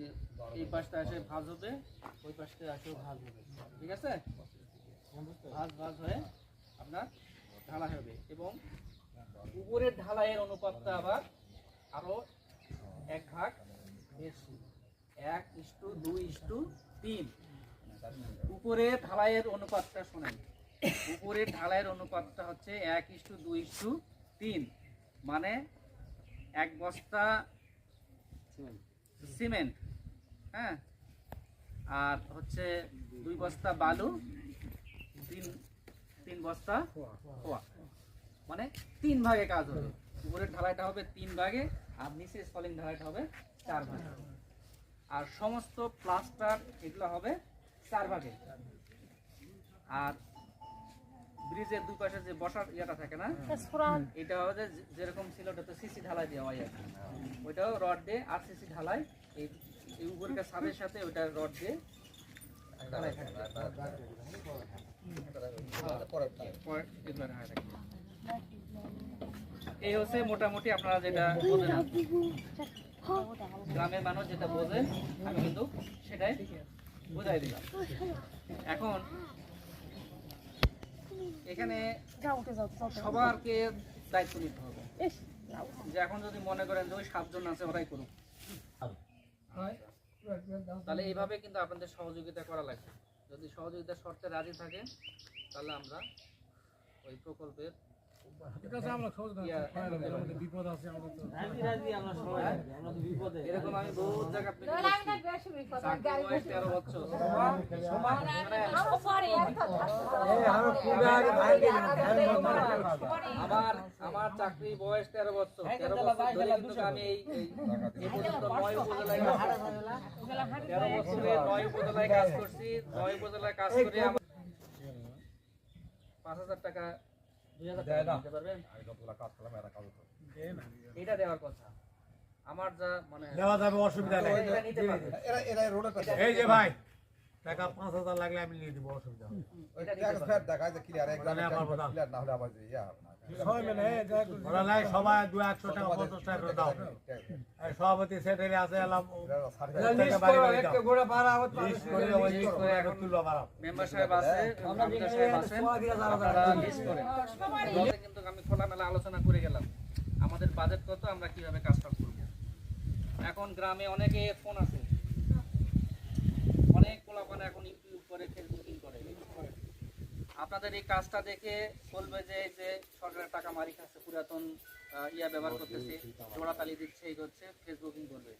এই পাশটা এসে ভাঁজ হবে, ওই পাশটা এসেও ভাঁজ হবে, ঠিক আছে? ভাঁজ হয়ে আপনার ঢালাই হবে এবং উপরের ঢালাইয়ের অনুপাতটা আবার আরো এক ভাগ বেশি, 1:2:3। উপরে ঢালাইয়ের অনুপাতটা শোনেন, উপরের ঢালাইয়ের অনুপাতটা হচ্ছে 1:2:3, মানে 1 বস্তা সিমেন্ট, হ্যাঁ, আর হচ্ছে 2 বস্তা বালু, 3 বস্তা খোয়া, মানে 3 ভাগে কাজ হবে। উপরের ঢালাইটা হবে 3 ভাগে আর নিচে সলিং ঢালাইটা হবে 4 ভাগে, আর সমস্ত প্লাস্টার এগুলো হবে 4 ভাগে। আর ব্রিজের দুই পাশে যে বসার ইয়েটা থাকে না, এটা হবে যেরকম ছিল ওটা তো সিসি ঢালাই দেওয়া হয়, ওইটাও রড দিয়ে আর সিসি ঢালাই, এই উপরের ছাদের সাথে ওইটা রড দিয়ে ঢালাই থাকে। এই হচ্ছে মোটামুটি আপনারা যেটা বোঝেন, গ্রামের মানুষ যেটা বোঝেন, আমি কিন্তু সেটাই বোঝাই দিলাম। এখন এখানে সবারকে দায়িত্ব নিতে হবে, যে এখন যদি মনে করেন যে ওই 7 জন আছে ওরাই করুক, তাহলে এইভাবে কিন্তু আপনাদের সহযোগিতা করা লাগবে। যদি সহযোগিতার শর্তে রাজি থাকে তাহলে আমরা ওই প্রকল্পের এরকম আমি বহু জায়গা আমার চাকরি বয়স 13 বছর, 13 বছর ধরে কিন্তু আমি এই পর্যন্ত 9 উপজেলায় 13 বছরে 9 উপজেলায় কাজ করছি। 9 উপজেলায় কাজ করে আমার 5,000 টাকা 2,000 টাকা দিতে পারবেন? এটা দেওয়ার কথা আমার, যা মানে দেওয়া যাবে, অসুবিধা নেই, এটা নিতে পারবে। এরা রোডে কথা, এই যে ভাই টাকা 5,000 লাগলে আমি নিয়ে দিব, অসুবিধা নেই। এটা ট্যাক্স ফেয়ার দেখায় যে ক্লিয়ার, একদম ক্লিয়ার না হলে আবার যে ইয়া হবে না। সবাই মিলে ওরা নাই, সবাই 200 টাকা 50 টাকা করে দাও। এই সভাপতি সেক্রেটারি আছে, এলাম লিস্ট করে একটা গোড়া ভাড়া হবে, লিস্ট করে ওই লিস্ট করে একটা তুলবা ভাড়া, মেম্বার সাহেব আছে, কমিটি সাহেব আছে, আপনারা লিস্ট করে কিন্তু আমি খোলামেলা আলোচনা করে গেলাম আমাদের বাজেট কত, আমরা কিভাবে কাজটা করব। এখন গ্রামে অনেকে ফোন আছে, অনেক পোলাপান এখন ইউটিউব করে, ফেসবুকিং করে। আপনাদের এই কাজটা দেখে বলবে যে সরকারের টাকা মারি খাচ্ছে, পুরাতন ইয়া ব্যবহার করতেছে, জোড়াতালি দিচ্ছে, এই করছে, ফেসবুকিং করবে।